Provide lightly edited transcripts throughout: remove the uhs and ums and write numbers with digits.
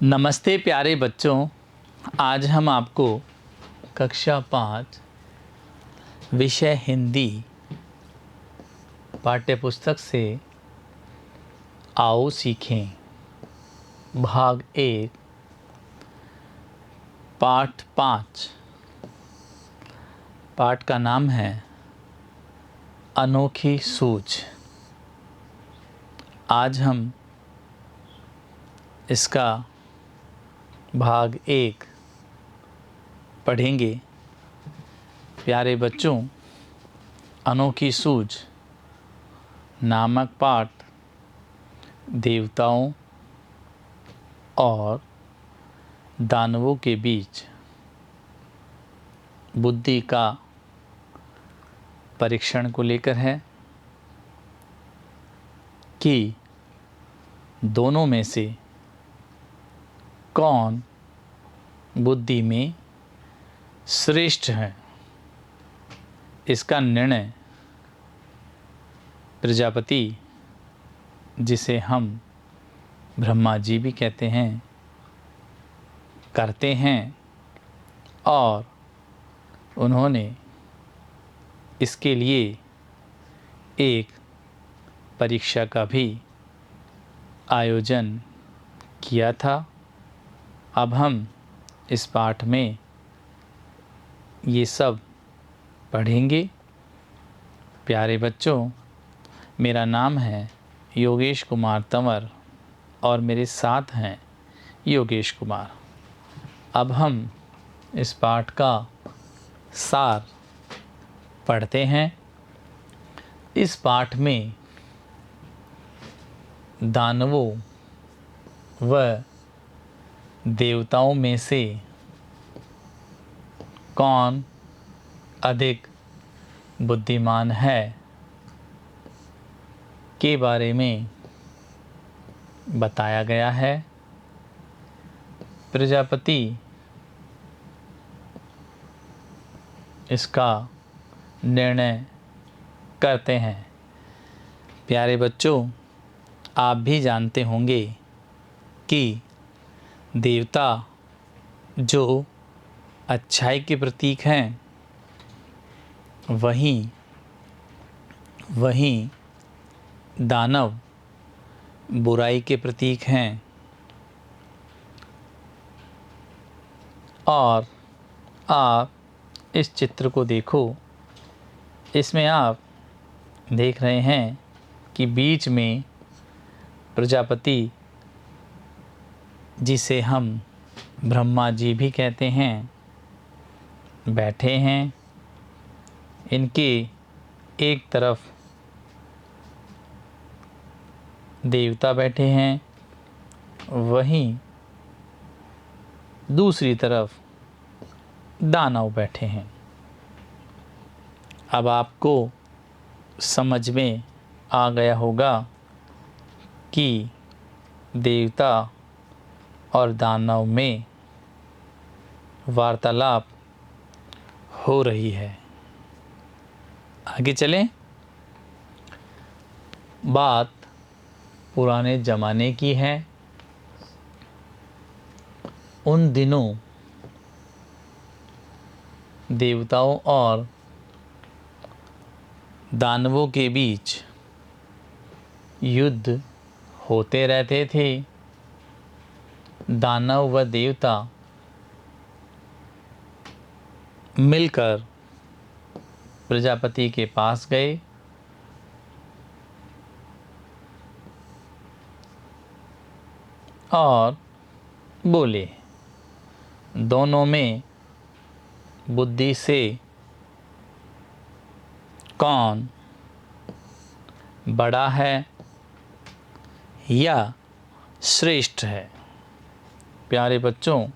नमस्ते प्यारे बच्चों। आज हम आपको कक्षा 5 विषय हिंदी पाठ्यपुस्तक से आओ सीखें भाग 1 पाठ 5 पाठ का नाम है अनोखी सूझ। आज हम इसका भाग 1 पढ़ेंगे। प्यारे बच्चों, अनोखी सूझ नामक पाठ देवताओं और दानवों के बीच बुद्धि का परीक्षण को लेकर है कि दोनों में से कौन बुद्धि में श्रेष्ठ है। इसका निर्णय प्रजापति, जिसे हम ब्रह्मा जी भी कहते हैं, करते हैं और उन्होंने इसके लिए एक परीक्षा का भी आयोजन किया था। अब हम इस पाठ में ये सब पढ़ेंगे। प्यारे बच्चों, मेरा नाम है योगेश कुमार तंवर और मेरे साथ हैं योगेश कुमार। अब हम इस पाठ का सार पढ़ते हैं। इस पाठ में दानवों व देवताओं में से कौन अधिक बुद्धिमान है के बारे में बताया गया है। प्रजापति इसका निर्णय करते हैं। प्यारे बच्चों, आप भी जानते होंगे कि देवता जो अच्छाई के प्रतीक हैं, वहीं दानव बुराई के प्रतीक हैं। और आप इस चित्र को देखो। इसमें आप देख रहे हैं कि बीच में प्रजापति, जिसे हम ब्रह्मा जी भी कहते हैं, बैठे हैं। इनके एक तरफ देवता बैठे हैं, वहीं दूसरी तरफ दानव बैठे हैं। अब आपको समझ में आ गया होगा कि देवता और दानव में वार्तालाप हो रही है। आगे चलें। बात पुराने ज़माने की है। उन दिनों देवताओं और दानवों के बीच युद्ध होते रहते थे। दानव व देवता मिलकर प्रजापति के पास गए और बोले, दोनों में बुद्धि से कौन बड़ा है या श्रेष्ठ है। प्यारे बच्चों,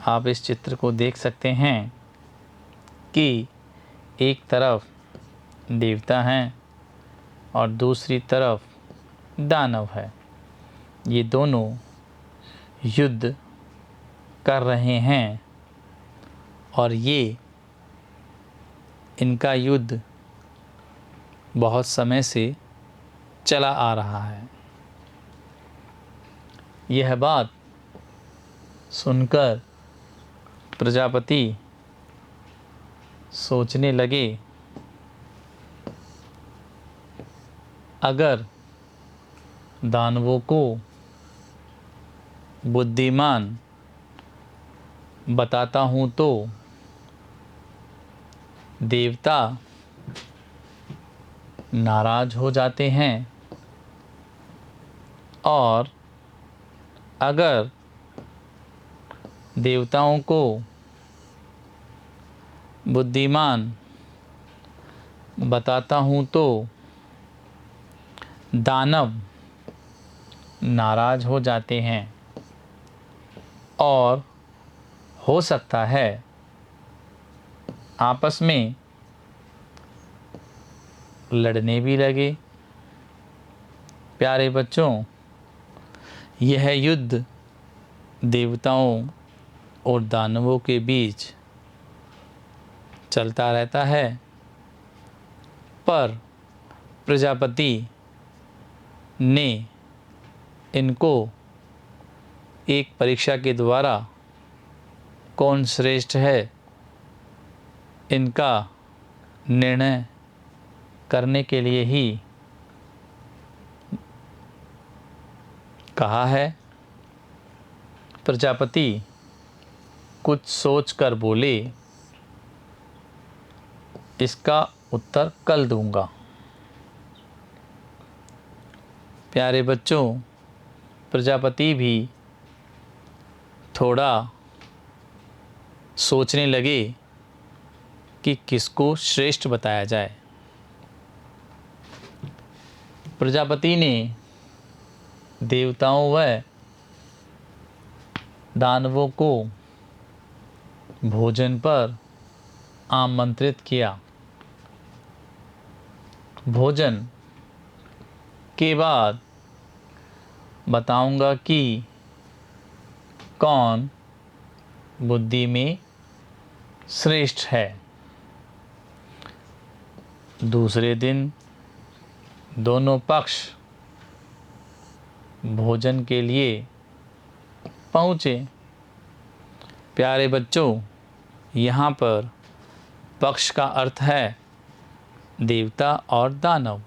आप इस चित्र को देख सकते हैं कि एक तरफ देवता हैं और दूसरी तरफ दानव है। ये दोनों युद्ध कर रहे हैं और इनका युद्ध बहुत समय से चला आ रहा है। यह बात सुनकर प्रजापति सोचने लगे, अगर दानवों को बुद्धिमान बताता हूँ तो देवता नाराज हो जाते हैं, और अगर देवताओं को बुद्धिमान बताता हूँ तो दानव नाराज हो जाते हैं और हो सकता है आपस में लड़ने भी लगे। प्यारे बच्चों, यह युद्ध देवताओं और दानवों के बीच चलता रहता है, पर प्रजापति ने इनको एक परीक्षा के द्वारा कौन श्रेष्ठ है इनका निर्णय करने के लिए ही कहा है। प्रजापति कुछ सोचकर बोले, इसका उत्तर कल दूंगा। प्यारे बच्चों, प्रजापति भी थोड़ा सोचने लगे कि किसको श्रेष्ठ बताया जाए। प्रजापति ने देवताओं व दानवों को भोजन पर आमंत्रित किया। भोजन के बाद बताऊंगा कि कौन बुद्धि में श्रेष्ठ है। दूसरे दिन दोनों पक्ष भोजन के लिए पहुँचे। प्यारे बच्चों, यहाँ पर पक्ष का अर्थ है देवता और दानव।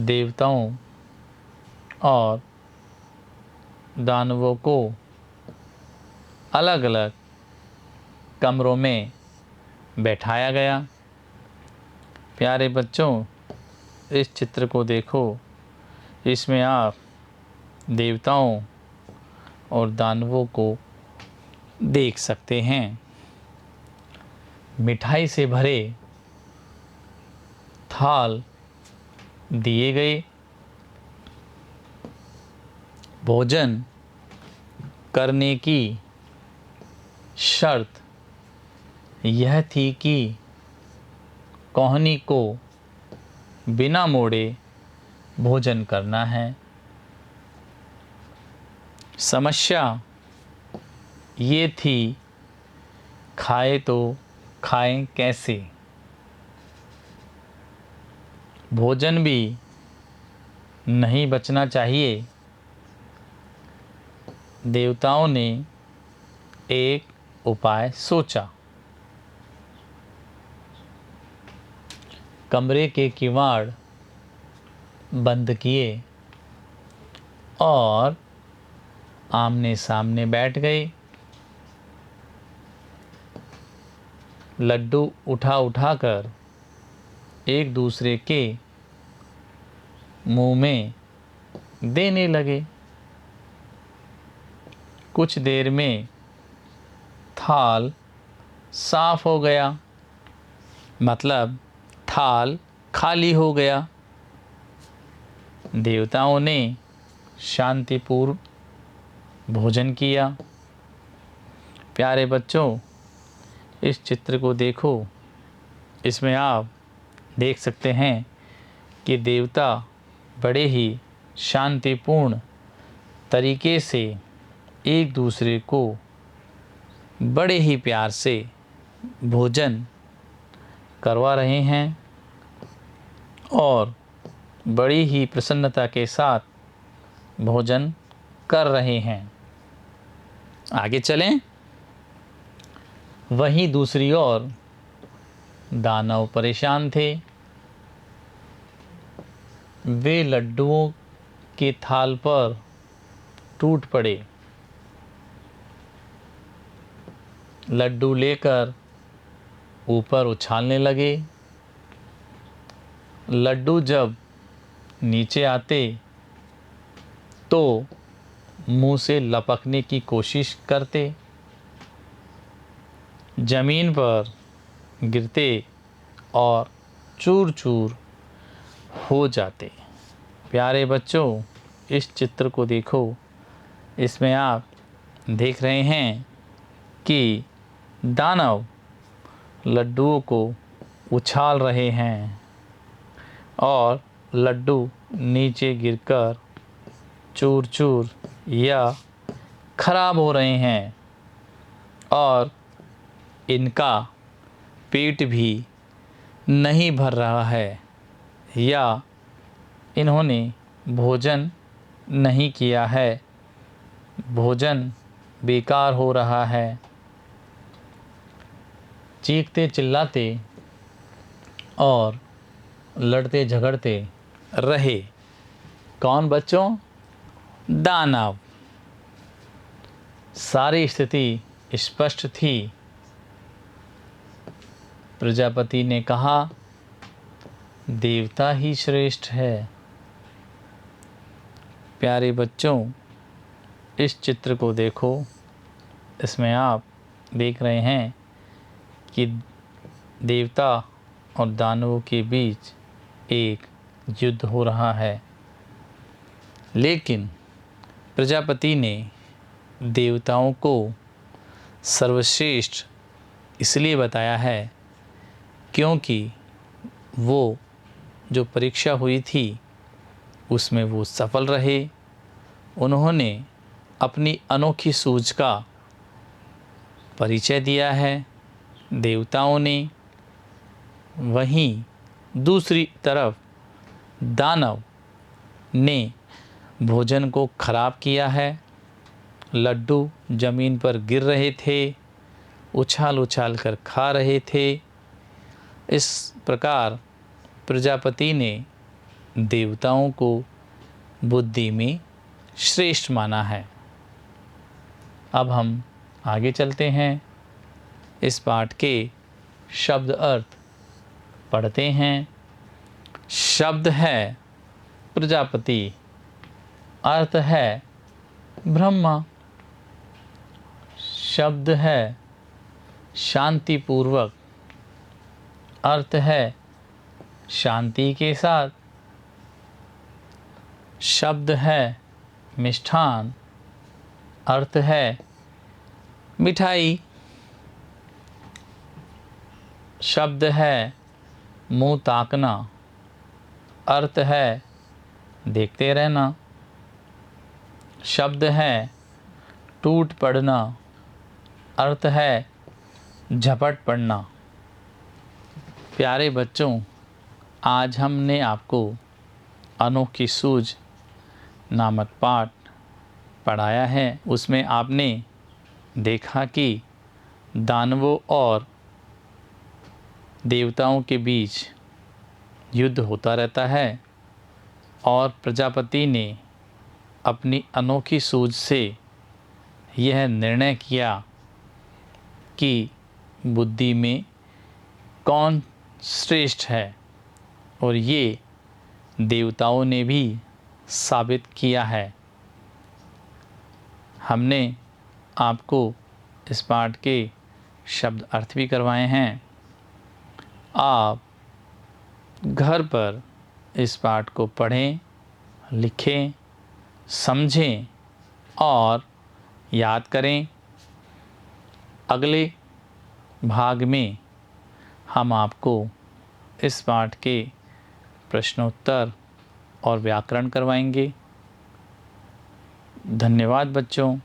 देवताओं और दानवों को अलग अलग कमरों में बैठाया गया। प्यारे बच्चों, इस चित्र को देखो, इसमें आप देवताओं और दानवों को देख सकते हैं। मिठाई से भरे थाल दिए गए। भोजन करने की शर्त यह थी कि कौहनी को बिना मोड़े भोजन करना है। समस्या ये थी, खाए तो खाएं कैसे। भोजन भी नहीं बचना चाहिए। देवताओं ने एक उपाय सोचा। कमरे के किवाड़ बंद किए और आमने सामने बैठ गए। लड्डू उठा कर एक दूसरे के मुंह में देने लगे। कुछ देर में थाल साफ हो गया, मतलब थाल खाली हो गया। देवताओं ने शांतिपूर्व भोजन किया। प्यारे बच्चों, इस चित्र को देखो, इसमें आप देख सकते हैं कि देवता बड़े ही शांतिपूर्ण तरीके से एक दूसरे को बड़े ही प्यार से भोजन करवा रहे हैं और बड़ी ही प्रसन्नता के साथ भोजन कर रहे हैं। आगे चलें। वहीं दूसरी ओर दानव परेशान थे। वे लड्डुओं के थाल पर टूट पड़े। लड्डू लेकर ऊपर उछालने लगे। लड्डू जब नीचे आते तो मुंह से लपकने की कोशिश करते, जमीन पर गिरते और चूर चूर हो जाते। प्यारे बच्चों, इस चित्र को देखो। इसमें आप देख रहे हैं कि दानव लड्डुओं को उछाल रहे हैं और लड्डू नीचे गिरकर चूर चूर या खराब हो रहे हैं और इनका पेट भी नहीं भर रहा है या इन्होंने भोजन नहीं किया है, भोजन बेकार हो रहा है। चीखते चिल्लाते और लड़ते झगड़ते रहे। कौन बच्चों? दानव। सारी स्थिति स्पष्ट थी। प्रजापति ने कहा, देवता ही श्रेष्ठ है। प्यारे बच्चों, इस चित्र को देखो। इसमें आप देख रहे हैं कि देवता और दानवों के बीच एक युद्ध हो रहा है। लेकिन प्रजापति ने देवताओं को सर्वश्रेष्ठ इसलिए बताया है क्योंकि वो जो परीक्षा हुई थी उसमें वो सफल रहे। उन्होंने अपनी अनोखी सूझ का परिचय दिया है देवताओं ने। वहीं दूसरी तरफ दानव ने भोजन को खराब किया है। लड्डू जमीन पर गिर रहे थे, उछाल उछाल कर खा रहे थे। इस प्रकार प्रजापति ने देवताओं को बुद्धि में श्रेष्ठ माना है। अब हम आगे चलते हैं। इस पाठ के शब्द अर्थ पढ़ते हैं। शब्द है प्रजापति, अर्थ है ब्रह्मा। शब्द है शांतिपूर्वक, अर्थ है शांति के साथ। शब्द है मिष्ठान, अर्थ है मिठाई। शब्द है मुंह ताकना, अर्थ है देखते रहना। शब्द है टूट पड़ना, अर्थ है झपट पड़ना। प्यारे बच्चों, आज हमने आपको अनोखी सूझ नामक पाठ पढ़ाया है। उसमें आपने देखा कि दानवों और देवताओं के बीच युद्ध होता रहता है और प्रजापति ने अपनी अनोखी सूझ से यह निर्णय किया कि बुद्धि में कौन श्रेष्ठ है और ये देवताओं ने भी साबित किया है। हमने आपको इस पाठ के शब्द अर्थ भी करवाए हैं। आप घर पर इस पाठ को पढ़ें, लिखें, समझें और याद करें। अगले भाग में हम आपको इस पाठ के प्रश्नोत्तर और व्याकरण करवाएंगे। धन्यवाद बच्चों।